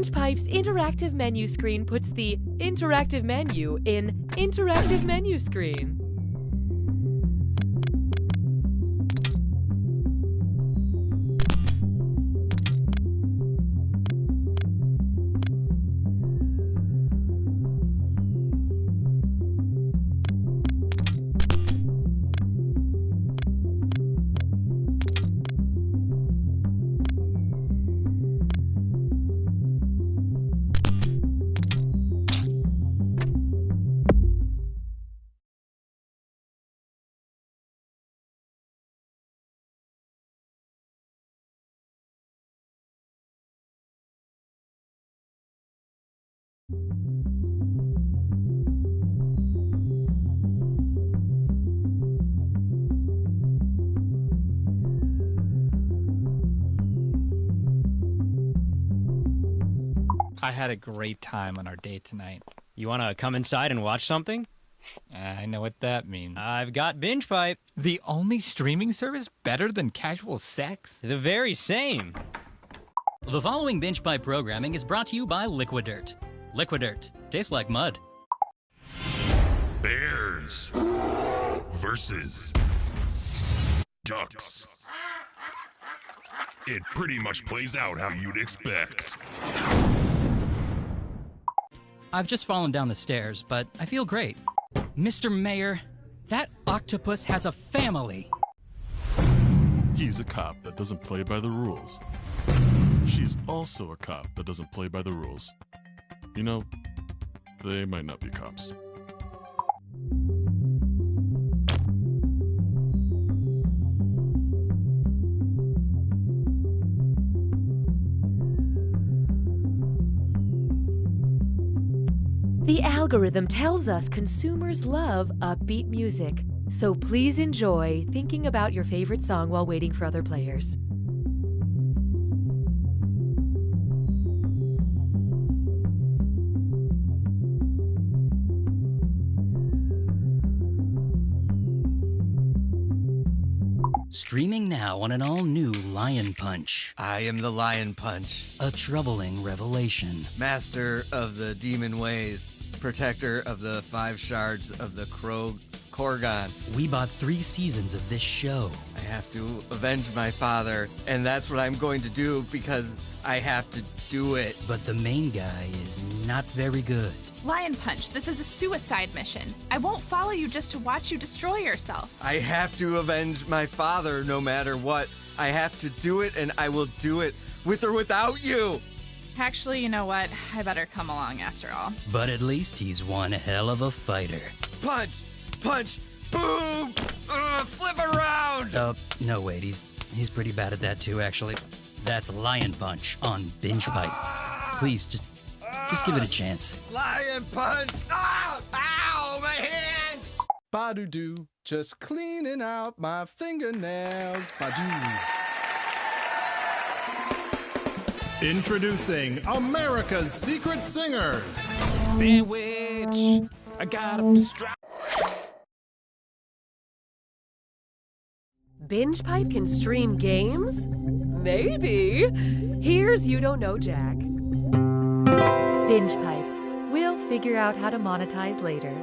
Binge Pipe's interactive menu screen puts the interactive menu in interactive menu screen. I had a great time on our date tonight. You want to come inside and watch something? I know what that means. I've got Binge Pipe. The only streaming service better than casual sex? The very same. The following Binge Pipe programming is brought to you by Liquidirt. Liquidirt. Tastes like mud. Bears versus ducks. It pretty much plays out how you'd expect. I've just fallen down the stairs, but I feel great. Mr. Mayor, that octopus has a family. He's a cop that doesn't play by the rules. She's also a cop that doesn't play by the rules. You know, they might not be cops. The algorithm tells us consumers love upbeat music, so please enjoy thinking about your favorite song while waiting for other players. Streaming now on an all-new Lion Punch. I am the Lion Punch, A troubling revelation. master of the demon ways, protector of the 5 shards of the Korgon. We bought 3 seasons of this show. I have to avenge my father, and that's what I'm going to do because I have to do it. But the main guy is not very good. Lion Punch, this is a suicide mission. I won't follow you just to watch you destroy yourself. I have to avenge my father no matter what. I have to do it, and I will do it with or without you. Actually, you know what? I better come along after all. But at least he's one hell of a fighter. Punch! Punch! Boom! Flip around! No, wait, he's pretty bad at that too, actually. That's Lion Punch on Binge Pipe. Please, just give it a chance. Lion Punch! Ah! Ow! My hand! Ba-do-do, just cleaning out my fingernails. Ba-do. Introducing America's Secret Singers. Sandwich. I got a strap. Binge Pipe can stream games? Maybe. Here's You Don't Know Jack. Binge Pipe. We'll figure out how to monetize later.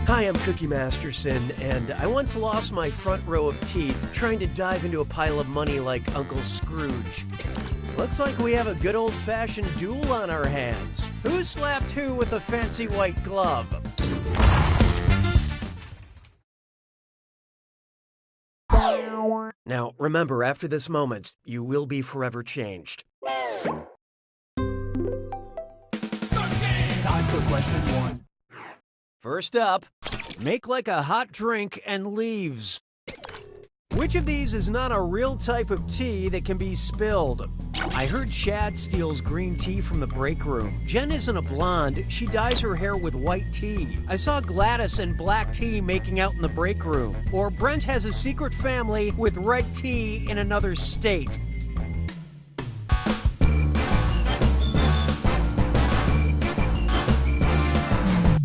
Hi, I'm Cookie Masterson, and I once lost my front row of teeth trying to dive into a pile of money like Uncle Scrooge. Looks like we have a good old-fashioned duel on our hands. Who slapped who with a fancy white glove? Now, remember, after this moment, you will be forever changed. Time for question 1. First up, make like a hot drink and leaves. Which of these is not a real type of tea that can be spilled? I heard Chad steals green tea from the break room. Jen isn't a blonde, she dyes her hair with white tea. I saw Gladys and black tea making out in the break room. Or Brent has a secret family with red tea in another state.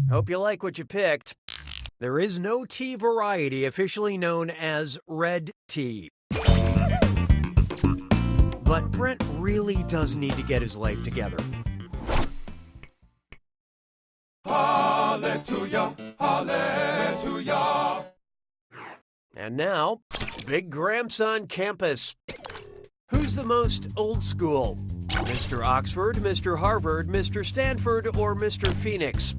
Hope you like what you picked. There is no tea variety officially known as red tea. But Brent really does need to get his life together. Hallelujah, hallelujah. And now, Big Gramps on campus. Who's the most old school? Mr. Oxford, Mr. Harvard, Mr. Stanford, or Mr. Phoenix?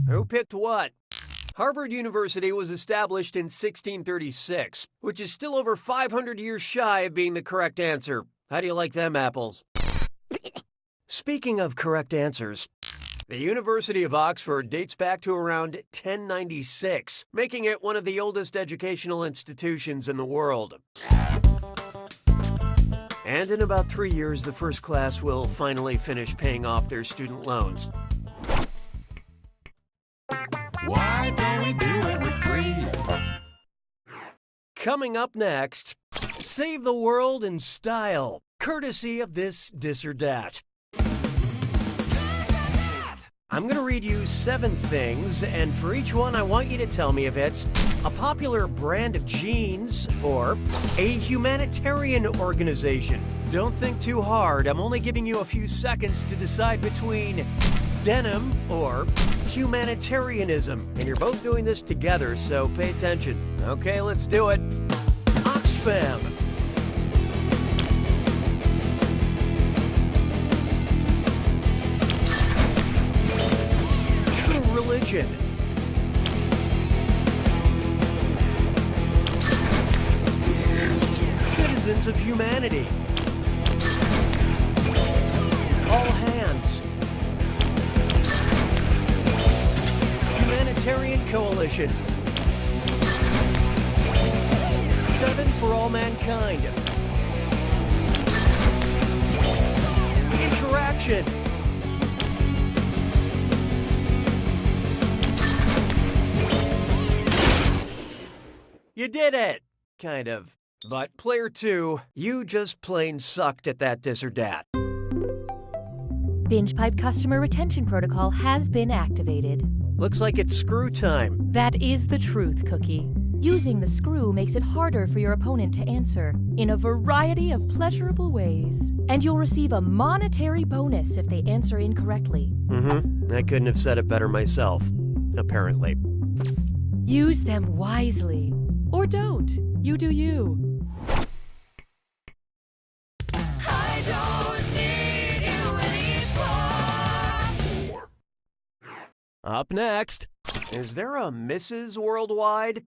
Who picked what? Harvard University was established in 1636, which is still over 500 years shy of being the correct answer. How do you like them apples? Speaking of correct answers, the University of Oxford dates back to around 1096, making it one of the oldest educational institutions in the world. And in about 3 years, the first class will finally finish paying off their student loans. Why don't we do it for free? Coming up next, Save the World in Style, courtesy of this Dis or Dat. I'm going to read you 7 things, and for each one, I want you to tell me if it's a popular brand of jeans or a humanitarian organization. Don't think too hard. I'm only giving you a few seconds to decide between denim or humanitarianism. And you're both doing this together, so pay attention. Okay, let's do it. Oxfam. True Religion. Citizens of Humanity. All Hands. Humanitarian Coalition. 7 for All Mankind. Interaction. You did it! Kind of. But player 2, you just plain sucked at that Dis or Dat. Binge Pipe customer retention protocol has been activated. Looks like it's screw time. That is the truth, Cookie. Using the screw makes it harder for your opponent to answer in a variety of pleasurable ways. And you'll receive a monetary bonus if they answer incorrectly. I couldn't have said it better myself, apparently. Use them wisely. Or don't. You do you. I don't need you anymore. Up next, is there a Mrs. Worldwide?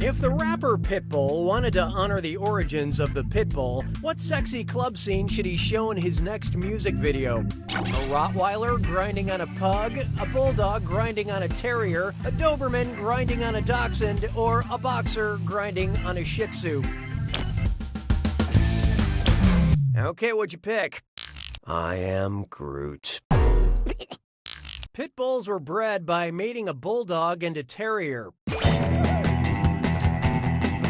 If the rapper Pitbull wanted to honor the origins of the Pitbull, what sexy club scene should he show in his next music video? A Rottweiler grinding on a pug, a bulldog grinding on a terrier, a Doberman grinding on a dachshund, or a boxer grinding on a Shih Tzu? Okay, what'd you pick? I am Groot. Pit bulls were bred by mating a bulldog and a terrier.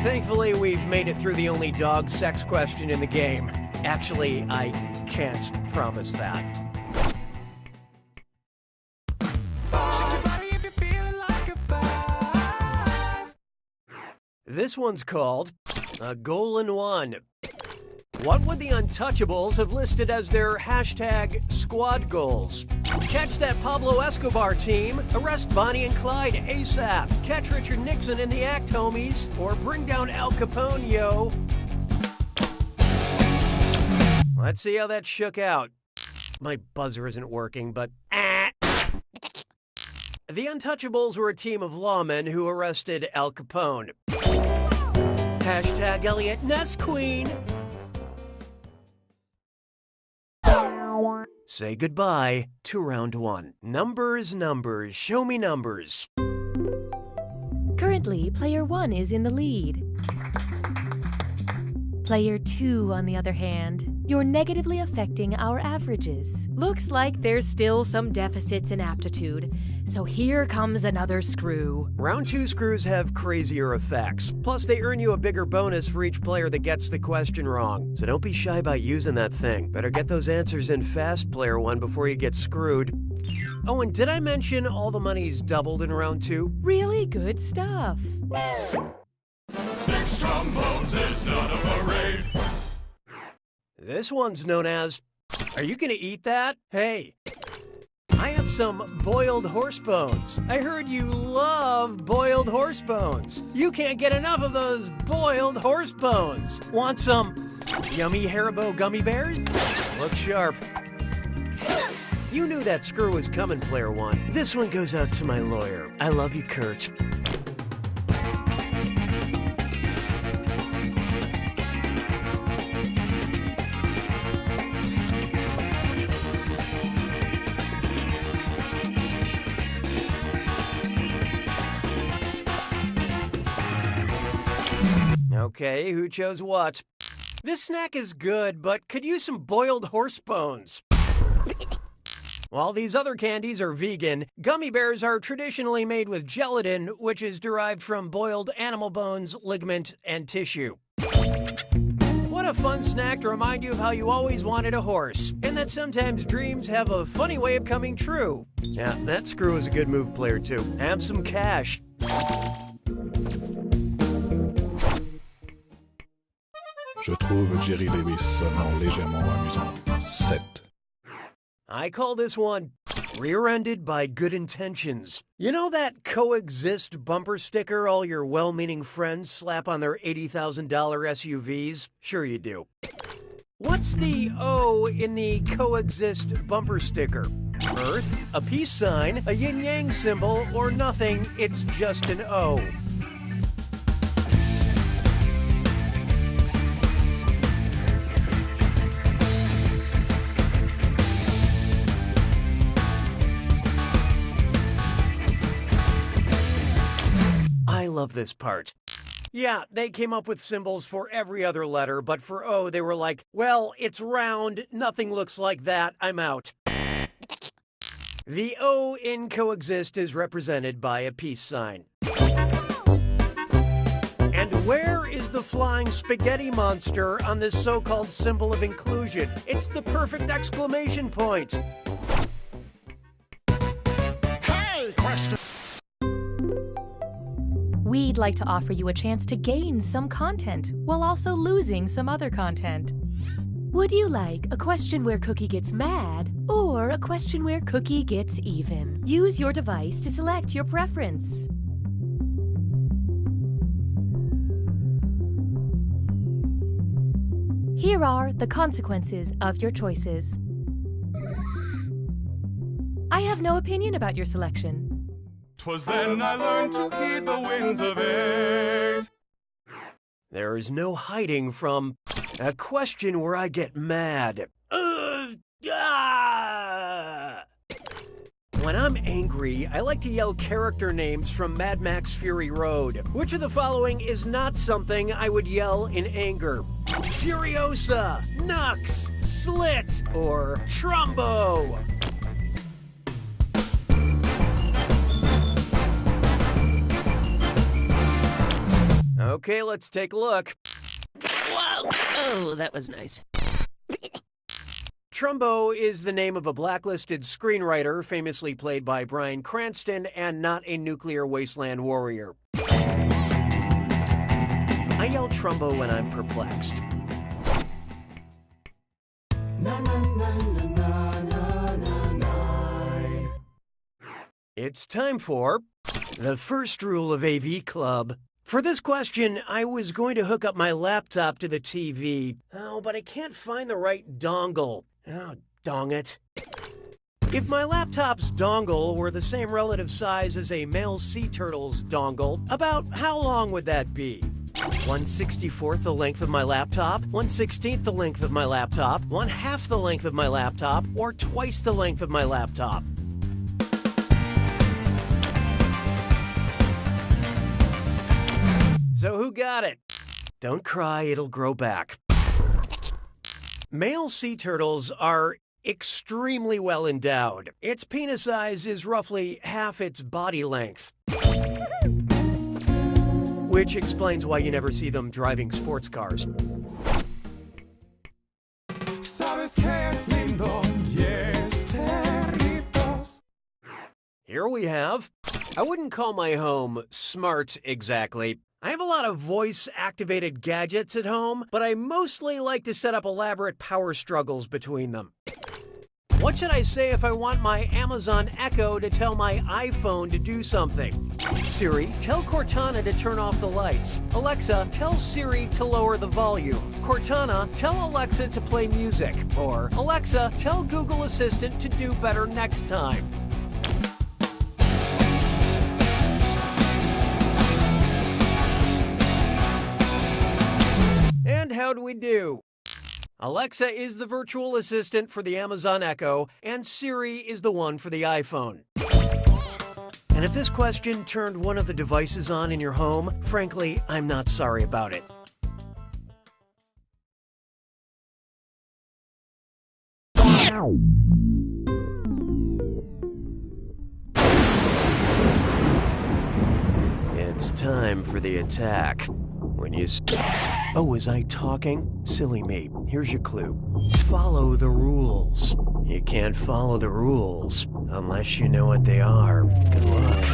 Thankfully, we've made it through the only dog sex question in the game. Actually, I can't promise that. This one's called A Goal in One. What would the Untouchables have listed as their hashtag squad goals? Catch that Pablo Escobar team, arrest Bonnie and Clyde ASAP, catch Richard Nixon in the act, homies, or bring down Al Capone, yo. Let's see how that shook out. My buzzer isn't working, but The Untouchables were a team of lawmen who arrested Al Capone. Hashtag Elliot Ness Queen. Say goodbye to round 1. Numbers, numbers, show me numbers. Currently, player 1 is in the lead. Player 2, on the other hand, you're negatively affecting our averages. Looks like there's still some deficits in aptitude, so here comes another screw. Round 2 screws have crazier effects. Plus, they earn you a bigger bonus for each player that gets the question wrong. So don't be shy about using that thing. Better get those answers in fast, player 1, before you get screwed. Oh, and did I mention all the money's doubled in round 2? Really good stuff. 6 trombones is not a parade. This one's known as, are you gonna eat that? Hey, I have some boiled horse bones. I heard you love boiled horse bones. You can't get enough of those boiled horse bones. Want some yummy Haribo gummy bears? Look sharp. You knew that screw was coming, player one. This one goes out to my lawyer. I love you, Kurt. Okay, who chose what? This snack is good, but could use some boiled horse bones. While these other candies are vegan, gummy bears are traditionally made with gelatin, which is derived from boiled animal bones, ligament, and tissue. What a fun snack to remind you of how you always wanted a horse, and that sometimes dreams have a funny way of coming true. Yeah, that screw is a good move, player two. Have some cash. Je trouve Jerry Lewis sonnant légèrement amusant. 7. I call this one rear-ended by good intentions. You know that coexist bumper sticker all your well-meaning friends slap on their $80,000 SUVs? Sure you do. What's the O in the coexist bumper sticker? Earth, a peace sign, a yin-yang symbol, or nothing, it's just an O. I love this part. Yeah, they came up with symbols for every other letter, but for O, they were like, well, it's round, nothing looks like that, I'm out. The O in coexist is represented by a peace sign. And where is the flying spaghetti monster on this so-called symbol of inclusion? It's the perfect exclamation point. Hey, question. We'd like to offer you a chance to gain some content while also losing some other content. Would you like a question where Cookie gets mad or a question where Cookie gets even? Use your device to select your preference. Here are the consequences of your choices. I have no opinion about your selection. 'Twas then I learned to heed the winds of 8. There is no hiding from a question where I get mad. When I'm angry, I like to yell character names from Mad Max Fury Road. Which of the following is not something I would yell in anger? Furiosa, Nux, Slit, or Trumbo? Okay, let's take a look. Whoa! Oh, that was nice. Trumbo is the name of a blacklisted screenwriter famously played by Bryan Cranston and not a nuclear wasteland warrior. I yell Trumbo when I'm perplexed. It's time for the first rule of AV Club. For this question, I was going to hook up my laptop to the TV. Oh, but I can't find the right dongle. Oh, dong it. If my laptop's dongle were the same relative size as a male sea turtle's dongle, about how long would that be? 1/64th the length of my laptop, 1/16th the length of my laptop, 1/2 the length of my laptop, or twice the length of my laptop? So who got it? Don't cry, it'll grow back. Male sea turtles are extremely well endowed. Its penis size is roughly half its body length. Which explains why you never see them driving sports cars. Sabes que es lindo, 10 perritos. here we have. I wouldn't call my home smart exactly. I have a lot of voice-activated gadgets at home, but I mostly like to set up elaborate power struggles between them. What should I say if I want my Amazon Echo to tell my iPhone to do something? Siri, tell Cortana to turn off the lights. Alexa, tell Siri to lower the volume. Cortana, tell Alexa to play music. Or, Alexa, tell Google Assistant to do better next time. And how'd we do? Alexa is the virtual assistant for the Amazon Echo, and Siri is the one for the iPhone. And if this question turned one of the devices on in your home, frankly, I'm not sorry about it. It's time for the attack. When you Oh, was I talking? Silly me. Here's your clue. Follow the rules. You can't follow the rules unless you know what they are. Good luck.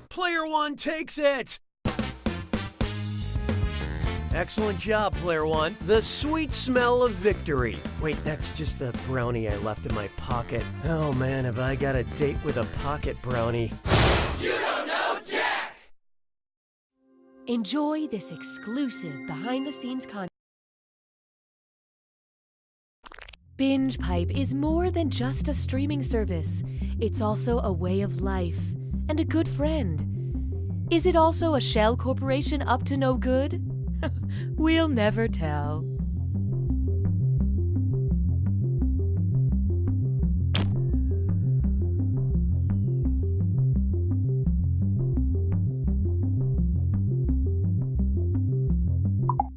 Player one takes it! Excellent job, Player One. The sweet smell of victory. Wait, that's just the brownie I left in my pocket. Oh man, have I got a date with a pocket brownie. You don't know Jack! Enjoy this exclusive behind-the-scenes content. Binge Pipe is more than just a streaming service. It's also a way of life and a good friend. Is it also a shell corporation up to no good? We'll never tell.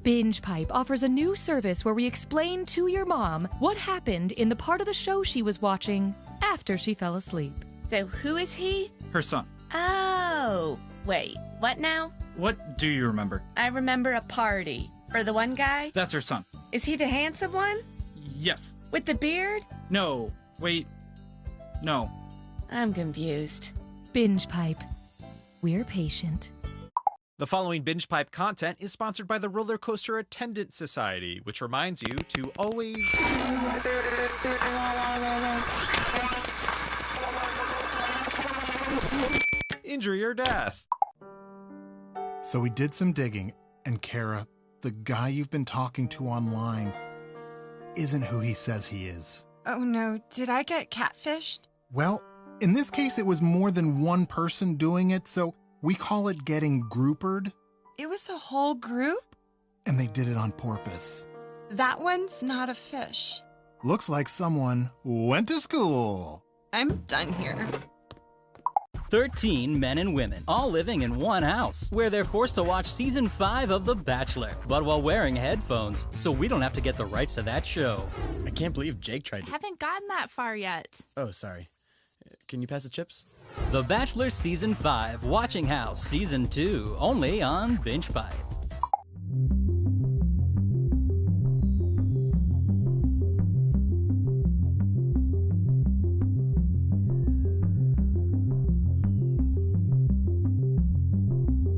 Binge Pipe offers a new service where we explain to your mom what happened in the part of the show she was watching after she fell asleep. So who is he? Her son. Oh, wait, what now? What do you remember? I remember a party. For the one guy? That's her son. Is he the handsome one? Yes. With the beard? No. Wait. No. I'm confused. Binge Pipe. We're patient. The following Binge Pipe content is sponsored by the Roller Coaster Attendant Society, which reminds you to always... injury or death. So we did some digging, and Kara the guy you've been talking to online isn't who he says he is. Oh no, did I get catfished? Well, in this case, it was more than one person doing it, so we call it getting groupered. It was a whole group? And they did it on purpose. That one's not a fish. Looks like someone went to school. I'm done here. 13 men and women, all living in one house, where they're forced to watch season 5 of The Bachelor, but while wearing headphones, so we don't have to get the rights to that show. I can't believe Jake tried to... Haven't gotten that far yet. Oh, sorry. Can you pass the chips? The Bachelor Season 5, Watching House Season 2, only on Binge Pipe.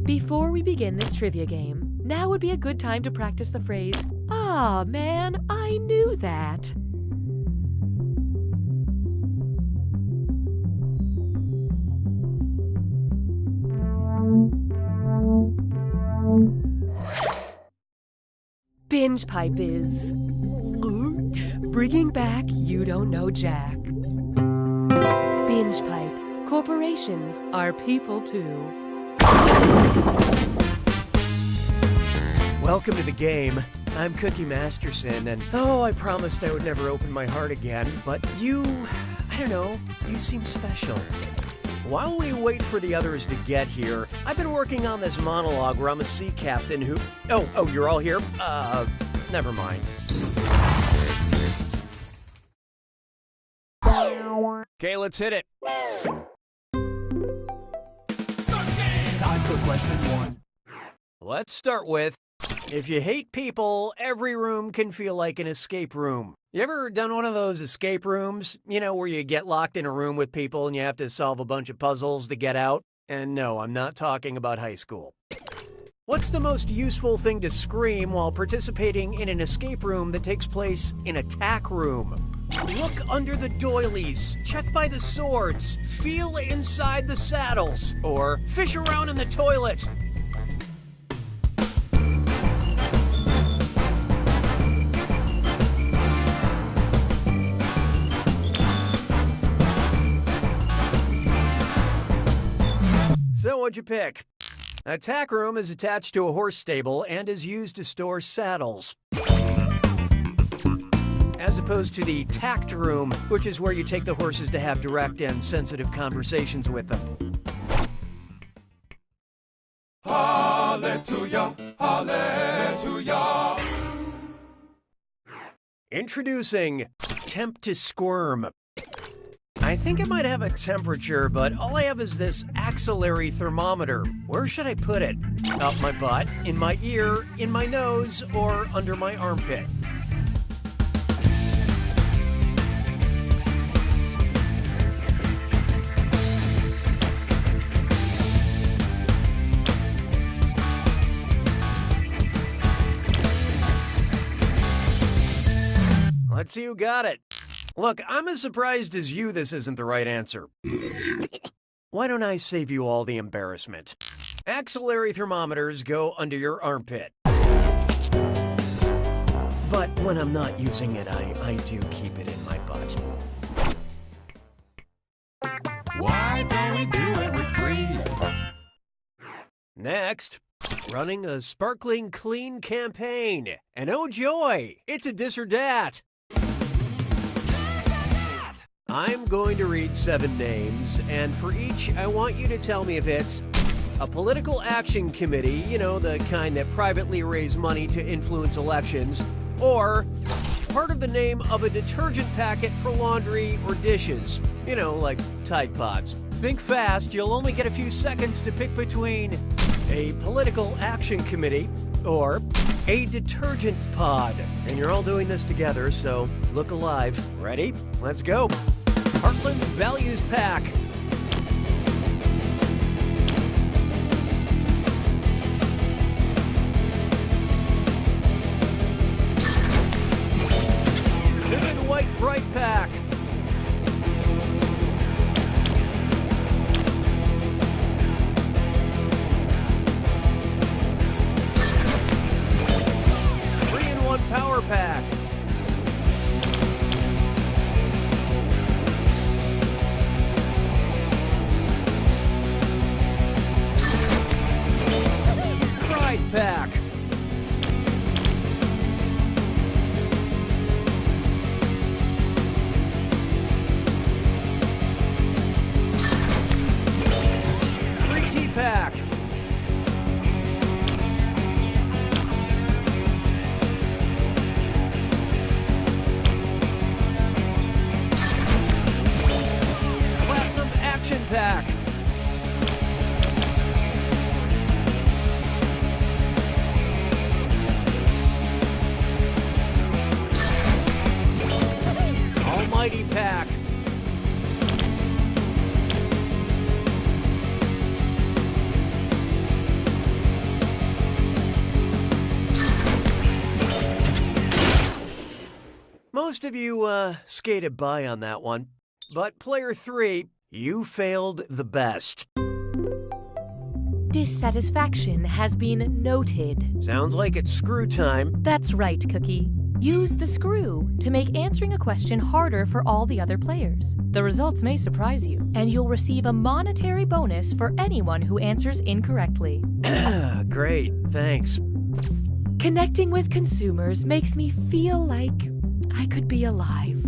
Before we begin this trivia game, now would be a good time to practice the phrase, "Ah, man, I knew that." Binge Pipe is bringing back You Don't Know Jack. Binge Pipe. Corporations are people too. Welcome to the game. I'm Cookie Masterson, and I promised I would never open my heart again, but you seem special. While we wait for the others to get here, I've been working on this monologue where I'm a sea captain who... Oh, you're all here? Never mind. Okay, let's hit it. Time for question 1. Let's start with, if you hate people, every room can feel like an escape room. You ever done one of those escape rooms? You know, where you get locked in a room with people and you have to solve a bunch of puzzles to get out? And no, I'm not talking about high school. What's the most useful thing to scream while participating in an escape room that takes place in a tack room? Look under the doilies, check by the swords, feel inside the saddles, or fish around in the toilet. So what'd you pick? A tack room is attached to a horse stable and is used to store saddles. As opposed to the tact room, which is where you take the horses to have direct and sensitive conversations with them. Hallelujah, hallelujah. Introducing Temp to Squirm. I think it might have a temperature, but all I have is this axillary thermometer. Where should I put it? Up my butt, in my ear, in my nose, or under my armpit? Let's see who got it. Look, I'm as surprised as you this isn't the right answer. Why don't I save you all the embarrassment? Axillary thermometers go under your armpit. But when I'm not using it, I do keep it in my butt. Why don't we do it with free? Next, running a sparkling clean campaign. And oh joy, it's a dis or dat. I'm going to read 7 names, and for each, I want you to tell me if it's a political action committee, you know, the kind that privately raise money to influence elections, or part of the name of a detergent packet for laundry or dishes, you know, like Tide Pods. Think fast, you'll only get a few seconds to pick between a political action committee or a detergent pod. And you're all doing this together, so look alive. Ready? Let's go. Heartland Values Pack. Good White Bright Pack. Most of you skated by on that one. But player 3, you failed the best. Dissatisfaction has been noted. Sounds like it's screw time. That's right, Cookie. Use the screw to make answering a question harder for all the other players. The results may surprise you, and you'll receive a monetary bonus for anyone who answers incorrectly. Great, thanks. Connecting with consumers makes me feel like I could be alive.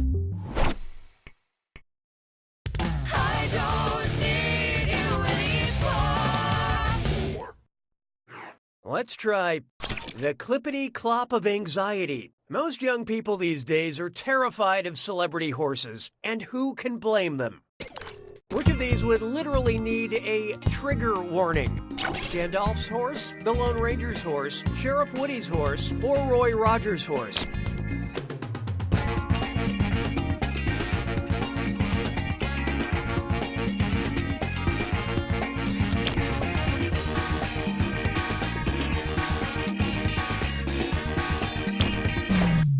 I don't need you anymore. Let's try the clippity clop of anxiety. Most young people these days are terrified of celebrity horses, and who can blame them? Which of these would literally need a trigger warning? Gandalf's horse, the Lone Ranger's horse, Sheriff Woody's horse, or Roy Rogers' horse?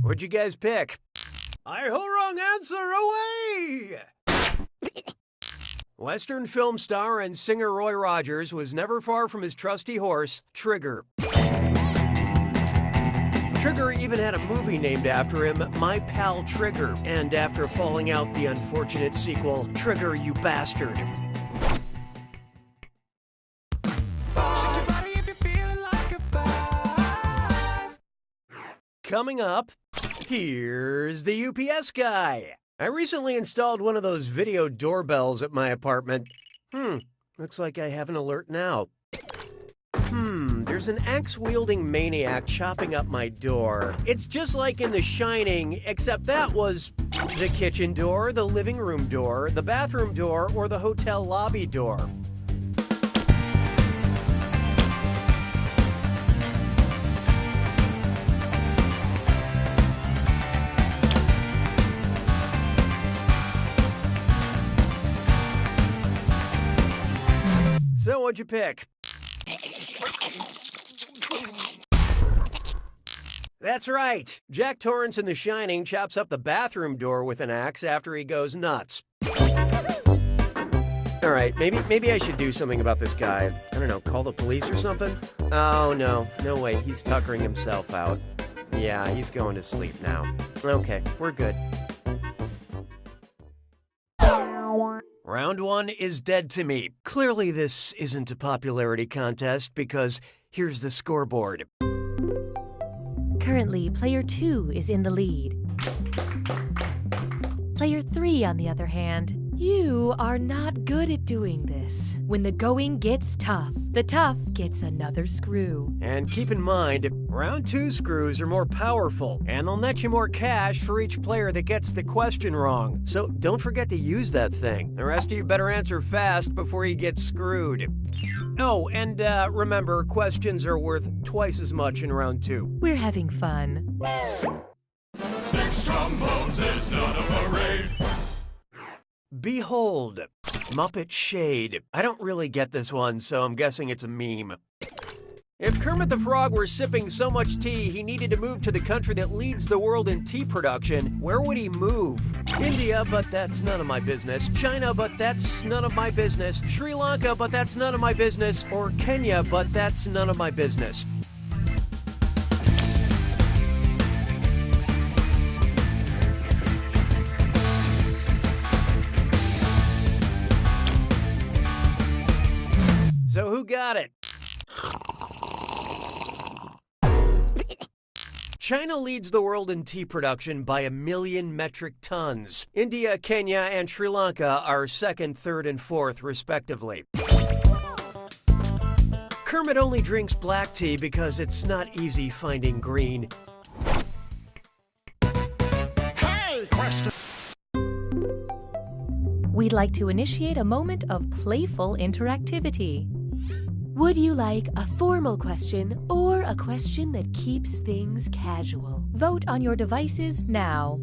What'd you guys pick? Wrong answer away! Western film star and singer Roy Rogers was never far from his trusty horse, Trigger. Trigger even had a movie named after him, My Pal Trigger, and after falling out the unfortunate sequel, Trigger, You Bastard. Coming up, here's the UPS guy. I recently installed one of those video doorbells at my apartment. Looks like I have an alert now. There's an axe-wielding maniac chopping up my door. It's just like in The Shining, except that was the kitchen door, the living room door, the bathroom door, or the hotel lobby door. So what'd you pick? That's right. Jack Torrance in The Shining chops up the bathroom door with an axe after he goes nuts. All right, maybe I should do something about this guy. I don't know, call the police or something? Oh, no way, he's tuckering himself out. Yeah, he's going to sleep now. Okay, we're good. Round 1 is dead to me. Clearly this isn't a popularity contest because here's the scoreboard. Currently, player 2 is in the lead. Player 3, on the other hand, you are not good at doing this. When the going gets tough, the tough gets another screw. And keep in mind, round 2 screws are more powerful, and they'll net you more cash for each player that gets the question wrong. So don't forget to use that thing. The rest of you better answer fast before you get screwed. Oh, and remember, questions are worth twice as much in round 2. We're having fun. 6 trombones is not a parade. Behold, Muppet Shade. I don't really get this one, so I'm guessing it's a meme. If Kermit the Frog were sipping so much tea he needed to move to the country that leads the world in tea production, where would he move? India, but that's none of my business. China, but that's none of my business. Sri Lanka, but that's none of my business. Or Kenya, but that's none of my business. So who got it? China leads the world in tea production by 1 million metric tons. India, Kenya, and Sri Lanka are second, third, and fourth, respectively. Kermit only drinks black tea because it's not easy finding green. Hey, question. We'd like to initiate a moment of playful interactivity. Would you like a formal question or a question that keeps things casual? Vote on your devices now.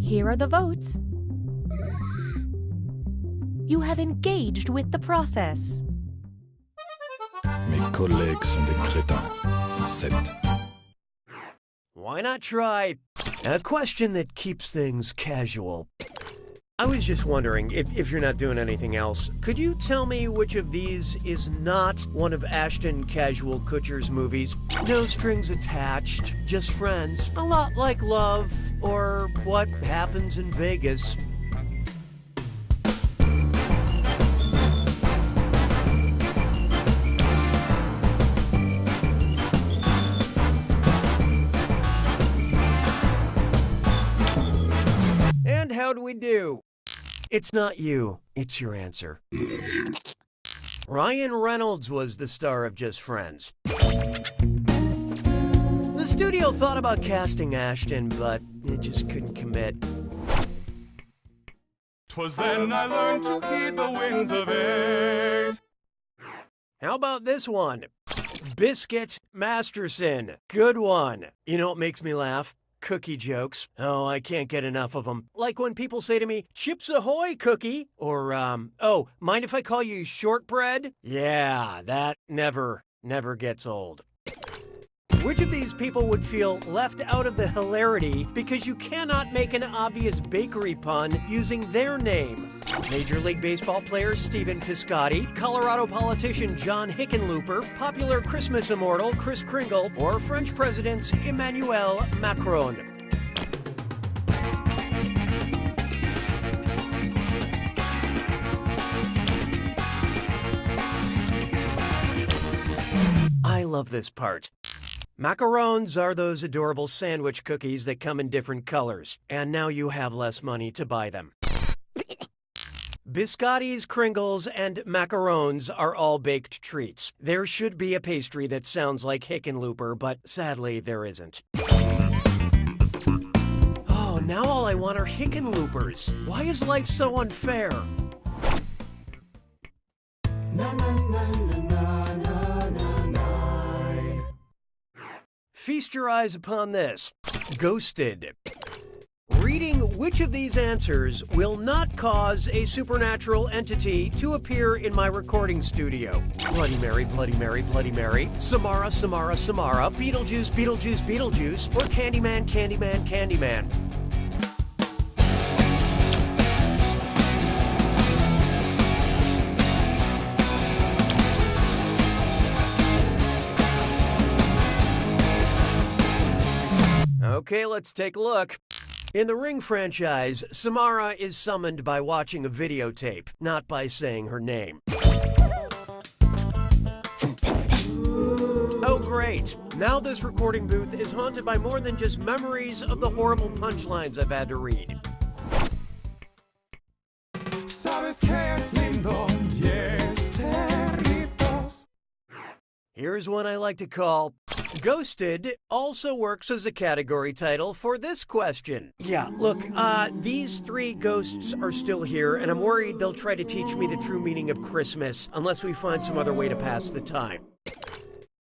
Here are the votes. You have engaged with the process. Mes collègues sont des crétins. 7. Why not try a question that keeps things casual? I was just wondering, if you're not doing anything else, could you tell me which of these is not one of Ashton Casual Kutcher's movies? No strings attached, just friends. A lot like Love, or What Happens in Vegas. And how do we do? It's not you, it's your answer. Ryan Reynolds was the star of Just Friends. The studio thought about casting Ashton, but it just couldn't commit. 'Twas then I learned to heed the winds of age. How about this one? Biscuit Masterson. Good one. You know what makes me laugh? Cookie jokes. Oh, I can't get enough of them. Like when people say to me, "Chips Ahoy, Cookie!" Or, "Oh, mind if I call you Shortbread?" Yeah, that never gets old. Which of these people would feel left out of the hilarity because you cannot make an obvious bakery pun using their name? Major League Baseball player Stephen Piscotty, Colorado politician John Hickenlooper, popular Christmas immortal Kris Kringle, or French President Emmanuel Macron. I love this part. Macarons are those adorable sandwich cookies that come in different colors, and now you have less money to buy them. Biscottis, Kringles, and macarons are all baked treats. There should be a pastry that sounds like Hickenlooper, but sadly there isn't. Oh, now all I want are Hickenloopers. Why is life so unfair? Feast your eyes upon this. Ghosted. Reading which of these answers will not cause a supernatural entity to appear in my recording studio. Bloody Mary, Bloody Mary, Bloody Mary, Samara, Samara, Samara, Beetlejuice, Beetlejuice, Beetlejuice, or Candyman, Candyman, Candyman. Okay, let's take a look. In the Ring franchise, Samara is summoned by watching a videotape, not by saying her name. Oh great, now this recording booth is haunted by more than just memories of the horrible punchlines I've had to read. Sabes que es lindo, yes, perritos. Here's one I like to call Ghosted. Also works as a category title for this question. Yeah, look, these 3 ghosts are still here, and I'm worried they'll try to teach me the true meaning of Christmas unless we find some other way to pass the time.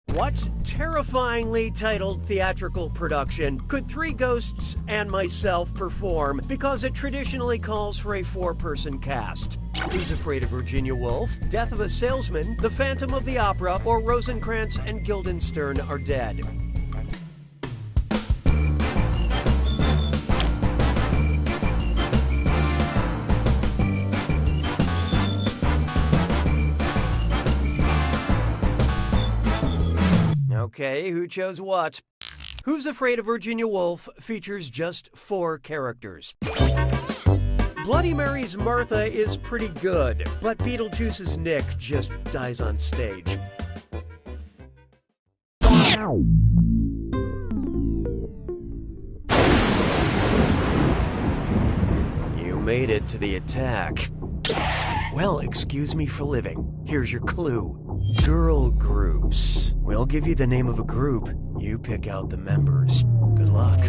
What terrifyingly titled theatrical production could 3 ghosts and myself perform because it traditionally calls for a 4-person cast? Who's Afraid of Virginia Woolf, Death of a Salesman, The Phantom of the Opera, or Rosencrantz and Guildenstern Are Dead? Okay, who chose what? Who's Afraid of Virginia Woolf features just 4 characters. Bloody Mary's Martha is pretty good, but Beetlejuice's Nick just dies on stage. You made it to the attack. Well, excuse me for living. Here's your clue. Girl groups. We'll give you the name of a group. You pick out the members. Good luck.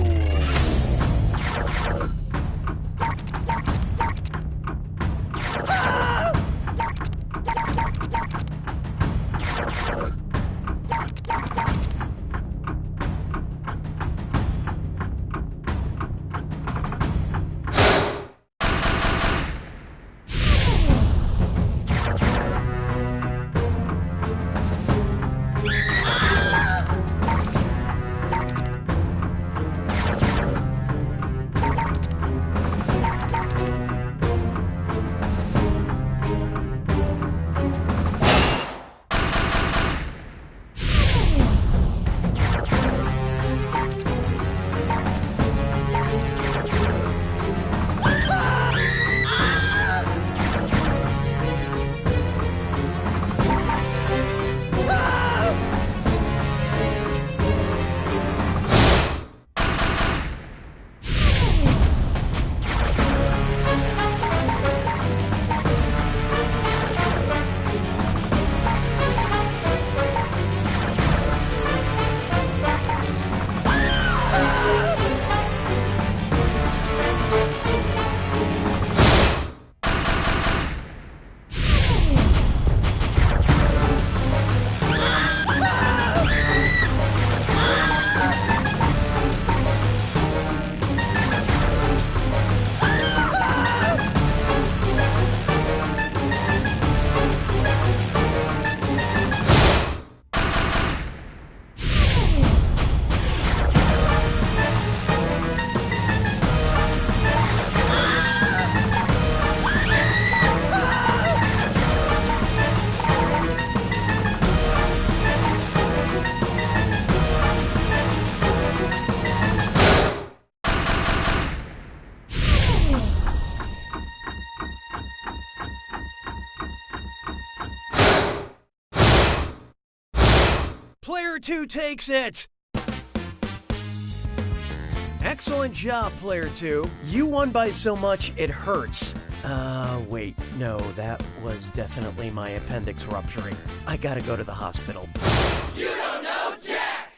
Player 2 takes it! Excellent job, Player 2. You won by so much it hurts. Wait, no, that was definitely my appendix rupturing. I gotta go to the hospital. You don't know Jack!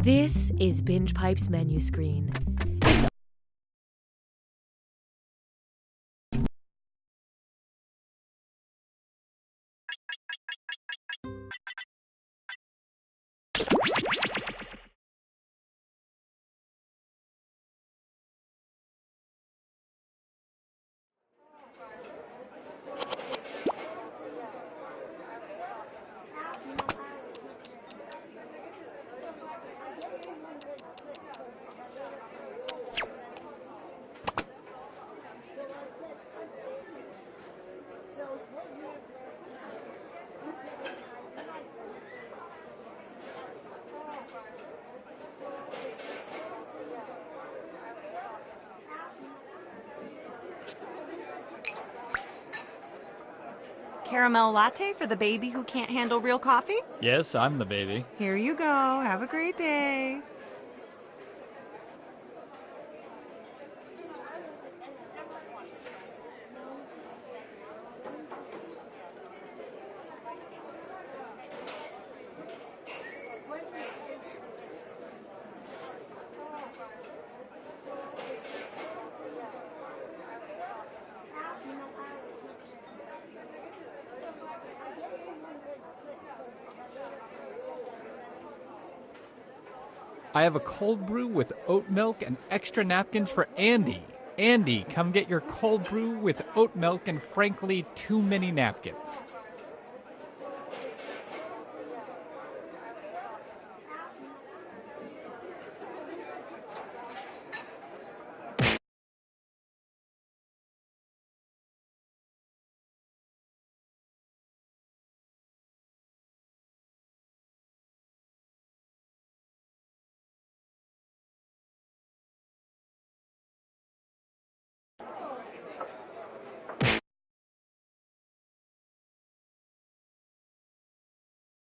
This is Binge Pipe's menu screen. Caramel latte for the baby who can't handle real coffee? Yes, I'm the baby. Here you go. Have a great day. I have a cold brew with oat milk and extra napkins for Andy. Andy, come get your cold brew with oat milk and frankly, too many napkins.